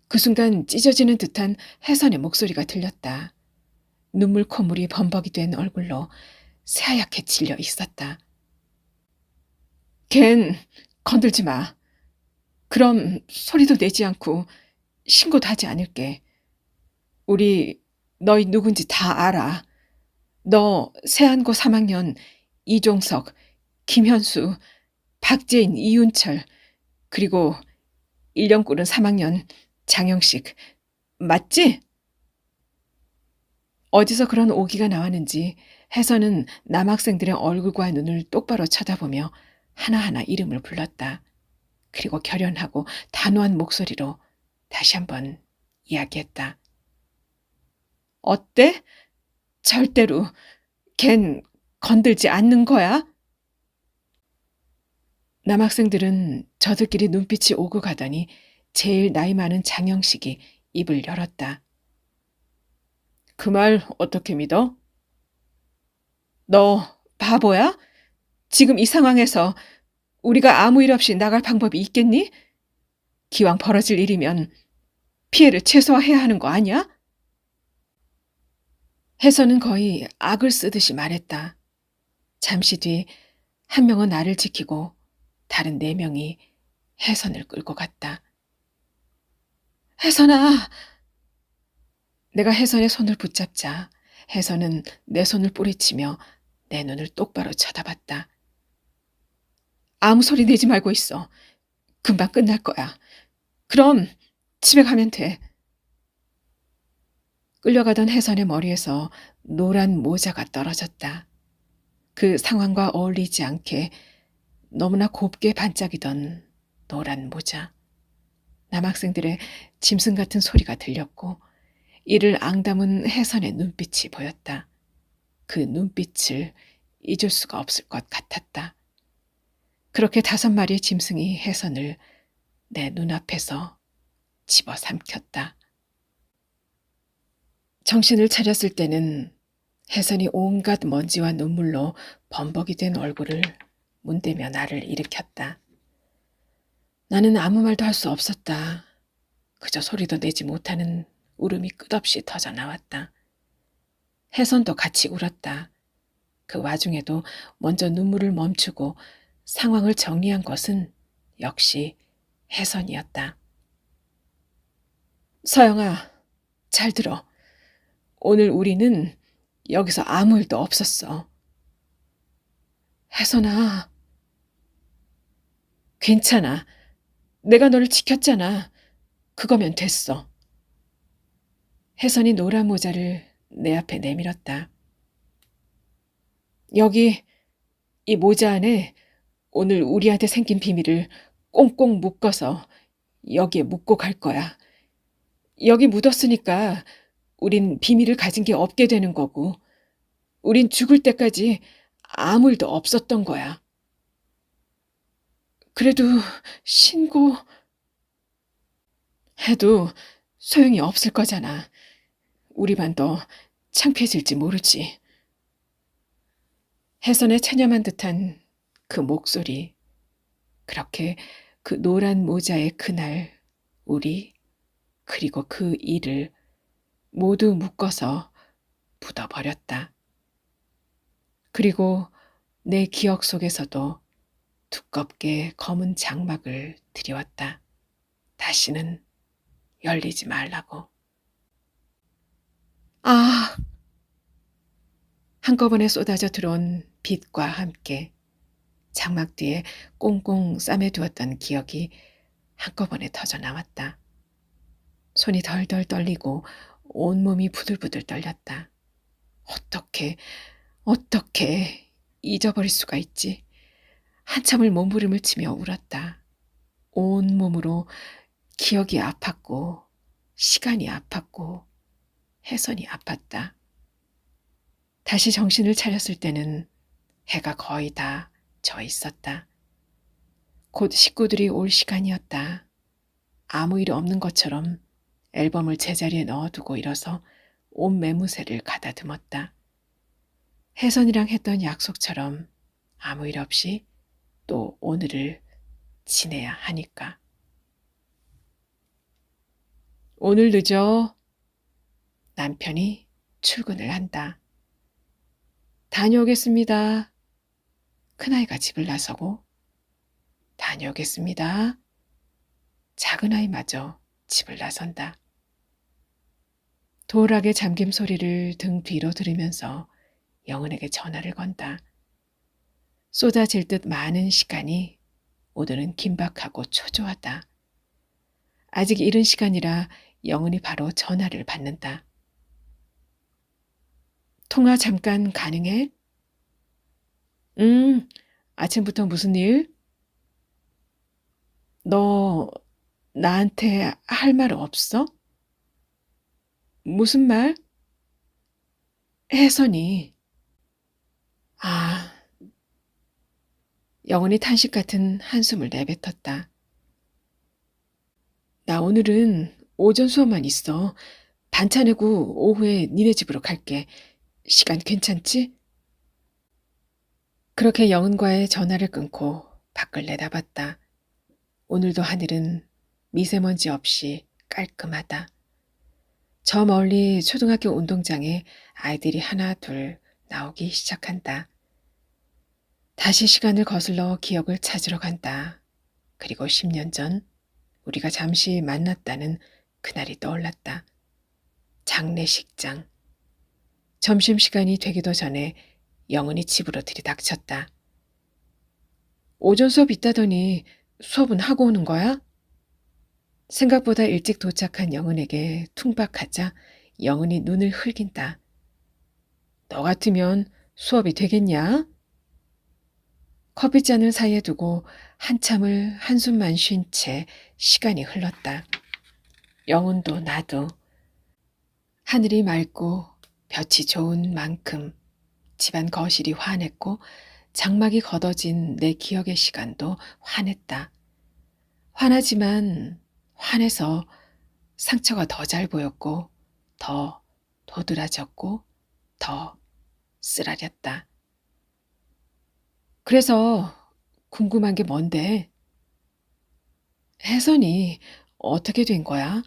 그 순간 찢어지는 듯한 혜선의 목소리가 들렸다. 눈물 콧물이 범벅이 된 얼굴로 새하얗게 질려 있었다. 걘 건들지 마. 그럼 소리도 내지 않고 신고도 하지 않을게. 우리 너희 누군지 다 알아. 너 세안고 3학년 이종석, 김현수, 박재인, 이윤철, 그리고 1년 꿇은 3학년 장영식, 맞지? 어디서 그런 오기가 나왔는지 혜선은 남학생들의 얼굴과 눈을 똑바로 쳐다보며 하나하나 이름을 불렀다. 그리고 결연하고 단호한 목소리로 다시 한번 이야기했다. 어때? 절대로 걘 건들지 않는 거야? 남학생들은 저들끼리 눈빛이 오고 가더니 제일 나이 많은 장영식이 입을 열었다. 그 말 어떻게 믿어? 너 바보야? 지금 이 상황에서 우리가 아무 일 없이 나갈 방법이 있겠니? 기왕 벌어질 일이면 피해를 최소화해야 하는 거 아니야? 혜선은 거의 악을 쓰듯이 말했다. 잠시 뒤 한 명은 나를 지키고 다른 4명이 혜선을 끌고 갔다. 혜선아! 내가 혜선의 손을 붙잡자 혜선은 내 손을 뿌리치며 내 눈을 똑바로 쳐다봤다. 아무 소리 내지 말고 있어. 금방 끝날 거야. 그럼 집에 가면 돼. 끌려가던 혜선의 머리에서 노란 모자가 떨어졌다. 그 상황과 어울리지 않게 너무나 곱게 반짝이던 노란 모자. 남학생들의 짐승 같은 소리가 들렸고 이를 앙담은 혜선의 눈빛이 보였다. 그 눈빛을 잊을 수가 없을 것 같았다. 그렇게 5마리의 짐승이 혜선을 내 눈앞에서 집어삼켰다. 정신을 차렸을 때는 혜선이 온갖 먼지와 눈물로 범벅이 된 얼굴을 문대며 나를 일으켰다. 나는 아무 말도 할 수 없었다. 그저 소리도 내지 못하는 울음이 끝없이 터져 나왔다. 혜선도 같이 울었다. 그 와중에도 먼저 눈물을 멈추고 상황을 정리한 것은 역시 혜선이었다. 서영아, 잘 들어. 오늘 우리는 여기서 아무 일도 없었어. 혜선아, 괜찮아. 내가 너를 지켰잖아. 그거면 됐어. 혜선이 노란 모자를 내 앞에 내밀었다. 여기 이 모자 안에 오늘 우리한테 생긴 비밀을 꽁꽁 묶어서 여기에 묻고 갈 거야. 여기 묻었으니까 우린 비밀을 가진 게 없게 되는 거고, 우린 죽을 때까지 아무 일도 없었던 거야. 그래도 신고 해도 소용이 없을 거잖아. 우리만 더 창피해질지 모르지. 혜선의 체념한 듯한 그 목소리. 그렇게 그 노란 모자의 그날 우리 그리고 그 일을 모두 묶어서 묻어버렸다. 그리고 내 기억 속에서도 두껍게 검은 장막을 들여왔다. 다시는 열리지 말라고. 아! 한꺼번에 쏟아져 들어온 빛과 함께 장막 뒤에 꽁꽁 싸매두었던 기억이 한꺼번에 터져 나왔다. 손이 덜덜 떨리고 온몸이 부들부들 떨렸다. 어떻게 잊어버릴 수가 있지? 한참을 몸부림을 치며 울었다. 온몸으로 기억이 아팠고 시간이 아팠고 혜선이 아팠다. 다시 정신을 차렸을 때는 해가 거의 다 져 있었다. 곧 식구들이 올 시간이었다. 아무 일 없는 것처럼 앨범을 제자리에 넣어두고 일어서 옷 매무새를 가다듬었다. 혜선이랑 했던 약속처럼 아무 일 없이 또 오늘을 지내야 하니까. 오늘 늦어. 남편이 출근을 한다. 다녀오겠습니다. 큰아이가 집을 나서고 다녀오겠습니다. 작은아이마저 집을 나선다. 도락의 잠김 소리를 등 뒤로 들으면서 영은에게 전화를 건다. 쏟아질 듯 많은 시간이 오늘은 긴박하고 초조하다. 아직 이른 시간이라 영은이 바로 전화를 받는다. 통화 잠깐 가능해? 아침부터 무슨 일? 너 나한테 할 말 없어? 무슨 말? 혜선이. 아, 영은이 탄식 같은 한숨을 내뱉었다. 나 오늘은 오전 수업만 있어. 반찬해고 오후에 니네 집으로 갈게. 시간 괜찮지? 그렇게 영은과의 전화를 끊고 밖을 내다봤다. 오늘도 하늘은 미세먼지 없이 깔끔하다. 저 멀리 초등학교 운동장에 아이들이 하나 둘 나오기 시작한다. 다시 시간을 거슬러 기억을 찾으러 간다. 그리고 10년 전 우리가 잠시 만났다는 그날이 떠올랐다. 장례식장. 점심시간이 되기도 전에 영은이 집으로 들이닥쳤다. 오전 수업 있다더니 수업은 하고 오는 거야? 생각보다 일찍 도착한 영은에게 퉁박하자 영은이 눈을 흘긴다. 너 같으면 수업이 되겠냐? 커피잔을 사이에 두고 한참을 한숨만 쉰 채 시간이 흘렀다. 영은도 나도 하늘이 맑고 볕이 좋은 만큼 집안 거실이 환했고 장막이 걷어진 내 기억의 시간도 환했다. 환하지만 환해서 상처가 더 잘 보였고 더 도드라졌고 더 쓰라렸다. 그래서 궁금한 게 뭔데? 혜선이 어떻게 된 거야?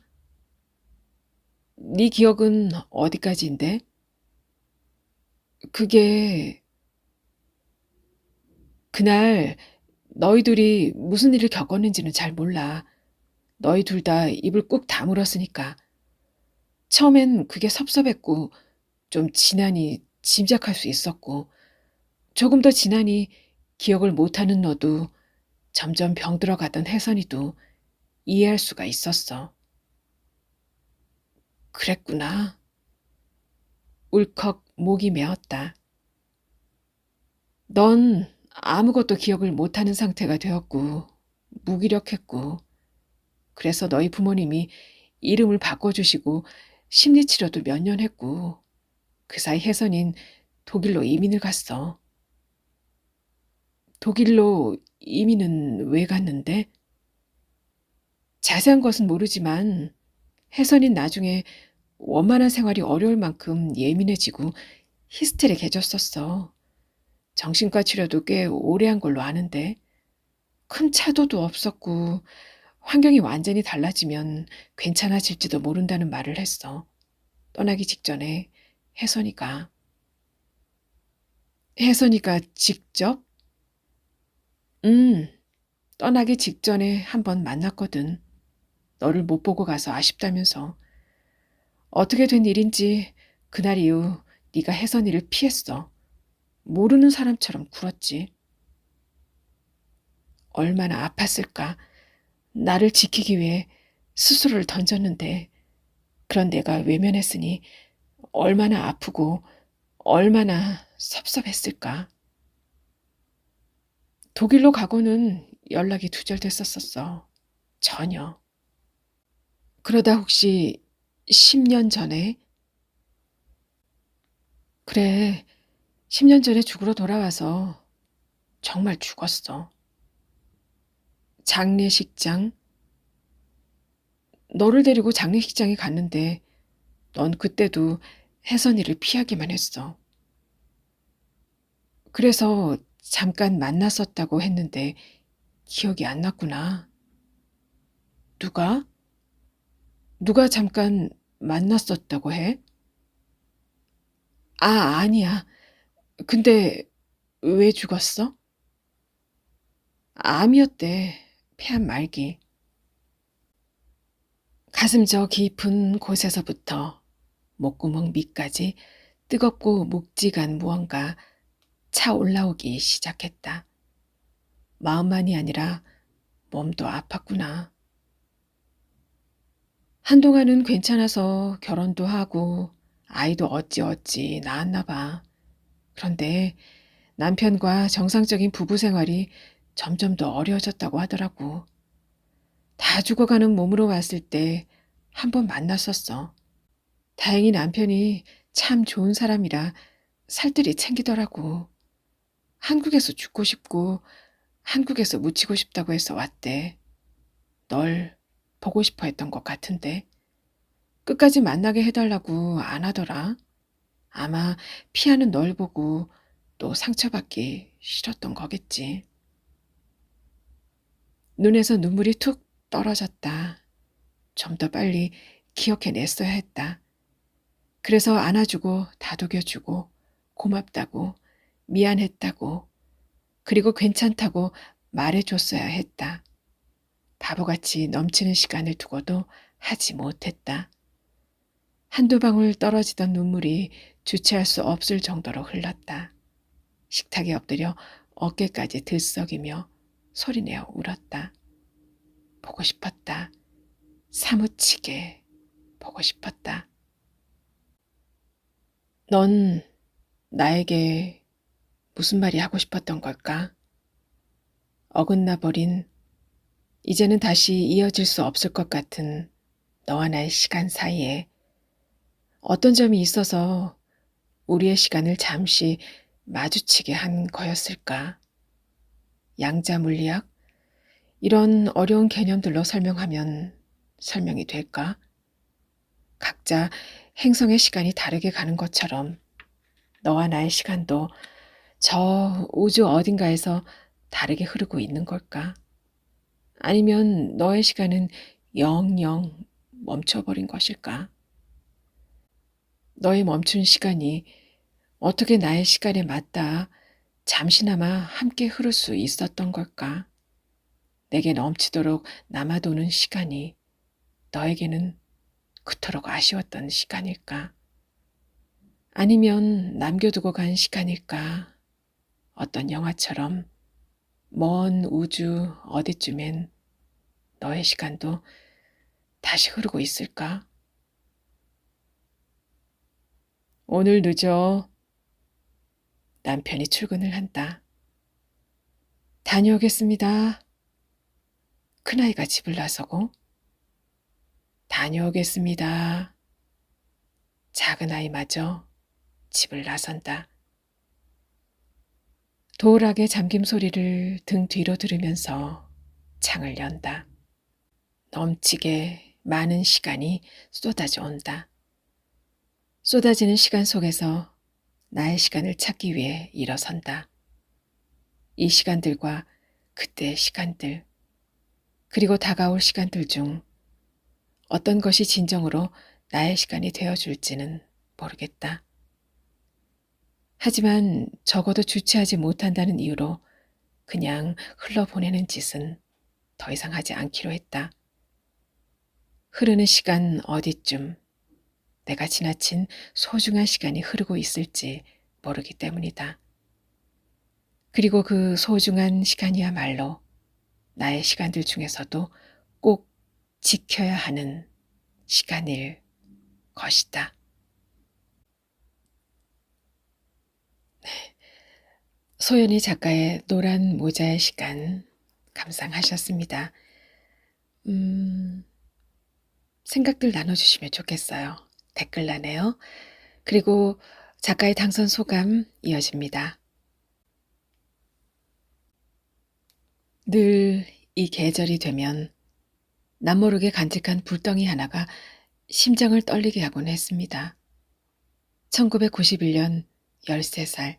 네 기억은 어디까지인데? 그게 그날 너희들이 무슨 일을 겪었는지는 잘 몰라. 너희 둘 다 입을 꾹 다물었으니까. 처음엔 그게 섭섭했고 좀 지나니 짐작할 수 있었고 조금 더 지나니 기억을 못하는 너도 점점 병들어가던 혜선이도 이해할 수가 있었어. 그랬구나. 울컥 목이 메었다. 넌 아무것도 기억을 못하는 상태가 되었고 무기력했고 그래서 너희 부모님이 이름을 바꿔주시고 심리치료도 몇 년 했고 그 사이 혜선인 독일로 이민을 갔어. 독일로 이민은 왜 갔는데? 자세한 것은 모르지만 혜선인 나중에 원만한 생활이 어려울 만큼 예민해지고 히스테릭해졌었어. 정신과 치료도 꽤 오래 한 걸로 아는데 큰 차도도 없었고 환경이 완전히 달라지면 괜찮아질지도 모른다는 말을 했어. 떠나기 직전에 혜선이가. 혜선이가 직접? 음, 떠나기 직전에 한번 만났거든. 너를 못 보고 가서 아쉽다면서. 어떻게 된 일인지 그날 이후 네가 혜선이를 피했어. 모르는 사람처럼 굴었지. 얼마나 아팠을까. 나를 지키기 위해 스스로를 던졌는데 그런 내가 외면했으니 얼마나 아프고 얼마나 섭섭했을까. 독일로 가고는 연락이 두절됐었어. 전혀. 그러다 혹시 10년 전에? 그래, 10년 전에 죽으러 돌아와서 정말 죽었어. 장례식장? 너를 데리고 장례식장에 갔는데 넌 그때도 혜선이를 피하기만 했어. 그래서 잠깐 만났었다고 했는데 기억이 안 났구나. 누가? 누가 잠깐 만났었다고 해? 아, 아니야. 근데 왜 죽었어? 암이었대. 폐암 말기. 가슴 저 깊은 곳에서부터 목구멍 밑까지 뜨겁고 묵직한 무언가 차 올라오기 시작했다. 마음만이 아니라 몸도 아팠구나. 한동안은 괜찮아서 결혼도 하고 아이도 어찌어찌 낳았나 봐. 그런데 남편과 정상적인 부부 생활이 점점 더 어려워졌다고 하더라고. 다 죽어가는 몸으로 왔을 때 한 번 만났었어. 다행히 남편이 참 좋은 사람이라 살뜰히 챙기더라고. 한국에서 죽고 싶고 한국에서 묻히고 싶다고 해서 왔대. 널 보고 싶어 했던 것 같은데. 끝까지 만나게 해달라고 안 하더라. 아마 피하는 널 보고 또 상처받기 싫었던 거겠지. 눈에서 눈물이 툭 떨어졌다. 좀 더 빨리 기억해냈어야 했다. 그래서 안아주고 다독여주고 고맙다고 미안했다고 그리고 괜찮다고 말해줬어야 했다. 바보같이 넘치는 시간을 두고도 하지 못했다. 한두 방울 떨어지던 눈물이 주체할 수 없을 정도로 흘렀다. 식탁에 엎드려 어깨까지 들썩이며 소리내어 울었다. 보고 싶었다. 사무치게 보고 싶었다. 넌 나에게 무슨 말이 하고 싶었던 걸까? 어긋나 버린 이제는 다시 이어질 수 없을 것 같은 너와 나의 시간 사이에 어떤 점이 있어서 우리의 시간을 잠시 마주치게 한 거였을까? 양자 물리학? 이런 어려운 개념들로 설명하면 설명이 될까? 각자 행성의 시간이 다르게 가는 것처럼 너와 나의 시간도 저 우주 어딘가에서 다르게 흐르고 있는 걸까? 아니면 너의 시간은 영영 멈춰버린 것일까? 너의 멈춘 시간이 어떻게 나의 시간에 맞다 잠시나마 함께 흐를 수 있었던 걸까? 내게 넘치도록 남아도는 시간이 너에게는 그토록 아쉬웠던 시간일까? 아니면 남겨두고 간 시간일까? 어떤 영화처럼 먼 우주 어디쯤엔 너의 시간도 다시 흐르고 있을까? 오늘 늦어. 남편이 출근을 한다. 다녀오겠습니다. 큰아이가 집을 나서고 다녀오겠습니다. 작은아이마저 집을 나선다. 도울하게 잠김 소리를 등 뒤로 들으면서 창을 연다. 넘치게 많은 시간이 쏟아져 온다. 쏟아지는 시간 속에서 나의 시간을 찾기 위해 일어선다. 이 시간들과 그때의 시간들, 그리고 다가올 시간들 중 어떤 것이 진정으로 나의 시간이 되어줄지는 모르겠다. 하지만 적어도 주체하지 못한다는 이유로 그냥 흘러보내는 짓은 더 이상 하지 않기로 했다. 흐르는 시간 어디쯤 내가 지나친 소중한 시간이 흐르고 있을지 모르기 때문이다. 그리고 그 소중한 시간이야말로 나의 시간들 중에서도 꼭 지켜야 하는 시간일 것이다. 소연이 작가의 노란 모자의 시간 감상하셨습니다. 생각들 나눠주시면 좋겠어요. 댓글란에요. 그리고 작가의 당선 소감 이어집니다. 늘 이 계절이 되면 남모르게 간직한 불덩이 하나가 심장을 떨리게 하곤 했습니다. 1991년 13살.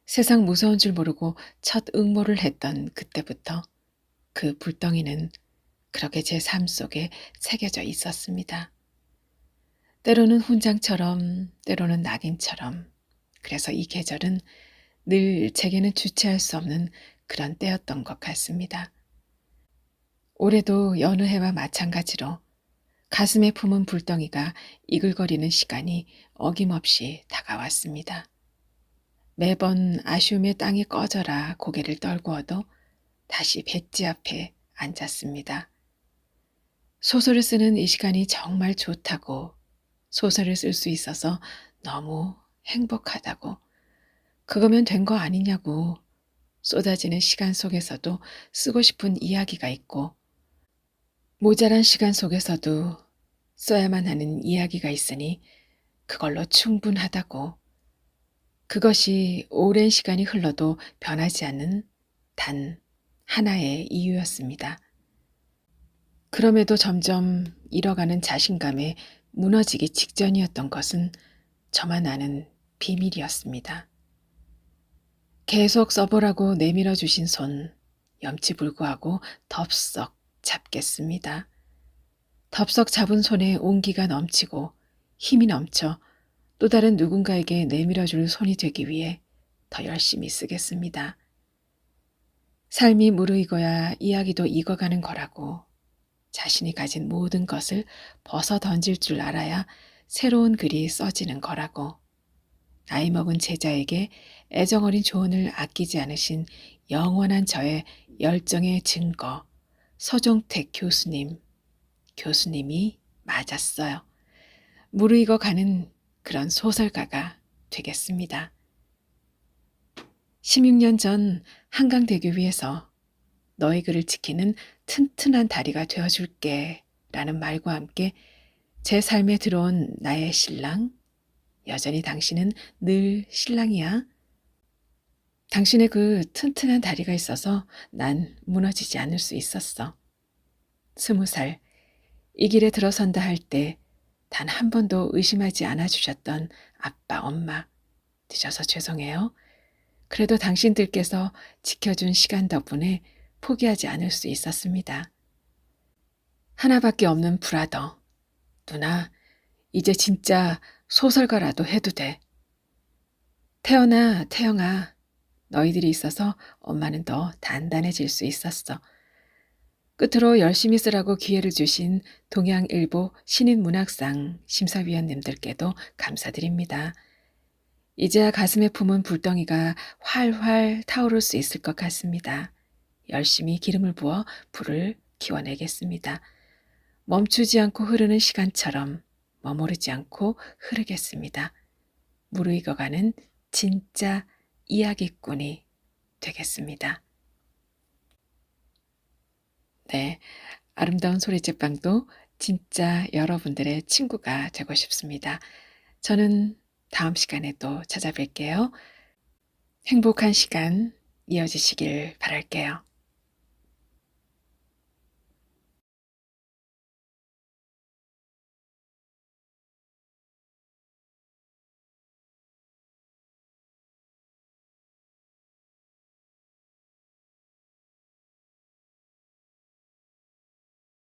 세상 무서운 줄 모르고 첫 응모를 했던 그때부터 그 불덩이는 그렇게 제 삶 속에 새겨져 있었습니다. 때로는 훈장처럼, 때로는 낙인처럼. 그래서 이 계절은 늘 제게는 주체할 수 없는 그런 때였던 것 같습니다. 올해도 여느 해와 마찬가지로 가슴에 품은 불덩이가 이글거리는 시간이 어김없이 다가왔습니다. 매번 아쉬움의 땅이 꺼져라 고개를 떨구어도 다시 배지 앞에 앉았습니다. 소설을 쓰는 이 시간이 정말 좋다고, 소설을 쓸 수 있어서 너무 행복하다고, 그거면 된 거 아니냐고, 쏟아지는 시간 속에서도 쓰고 싶은 이야기가 있고, 모자란 시간 속에서도 써야만 하는 이야기가 있으니 그걸로 충분하다고, 그것이 오랜 시간이 흘러도 변하지 않는 단 하나의 이유였습니다. 그럼에도 점점 잃어가는 자신감에 무너지기 직전이었던 것은 저만 아는 비밀이었습니다. 계속 써보라고 내밀어 주신 손, 염치불구하고 덥석 잡겠습니다. 덥석 잡은 손에 온기가 넘치고 힘이 넘쳐 또 다른 누군가에게 내밀어줄 손이 되기 위해 더 열심히 쓰겠습니다. 삶이 무르익어야 이야기도 익어가는 거라고, 자신이 가진 모든 것을 벗어 던질 줄 알아야 새로운 글이 써지는 거라고, 나이 먹은 제자에게 애정어린 조언을 아끼지 않으신 영원한 저의 열정의 증거, 서종택 교수님이 맞았어요. 무르익어 가는 그런 소설가가 되겠습니다. 16년 전 한강대교 위에서 너의 글을 지키는 튼튼한 다리가 되어줄게 라는 말과 함께 제 삶에 들어온 나의 신랑, 여전히 당신은 늘 신랑이야. 당신의 그 튼튼한 다리가 있어서 난 무너지지 않을 수 있었어. 20살, 이 길에 들어선다 할 때 단 한 번도 의심하지 않아 주셨던 아빠, 엄마, 늦어서 죄송해요. 그래도 당신들께서 지켜준 시간 덕분에 포기하지 않을 수 있었습니다. 하나밖에 없는 브라더. 누나, 이제 진짜 소설가라도 해도 돼. 태연아, 태영아, 너희들이 있어서 엄마는 더 단단해질 수 있었어. 끝으로 열심히 쓰라고 기회를 주신 동양일보 신인문학상 심사위원님들께도 감사드립니다. 이제야 가슴에 품은 불덩이가 활활 타오를 수 있을 것 같습니다. 열심히 기름을 부어 불을 키워내겠습니다. 멈추지 않고 흐르는 시간처럼 머무르지 않고 흐르겠습니다. 무르익어가는 진짜 이야기꾼이 되겠습니다. 네, 아름다운 소리책방도 진짜 여러분들의 친구가 되고 싶습니다. 저는 다음 시간에 또 찾아뵐게요. 행복한 시간 이어지시길 바랄게요.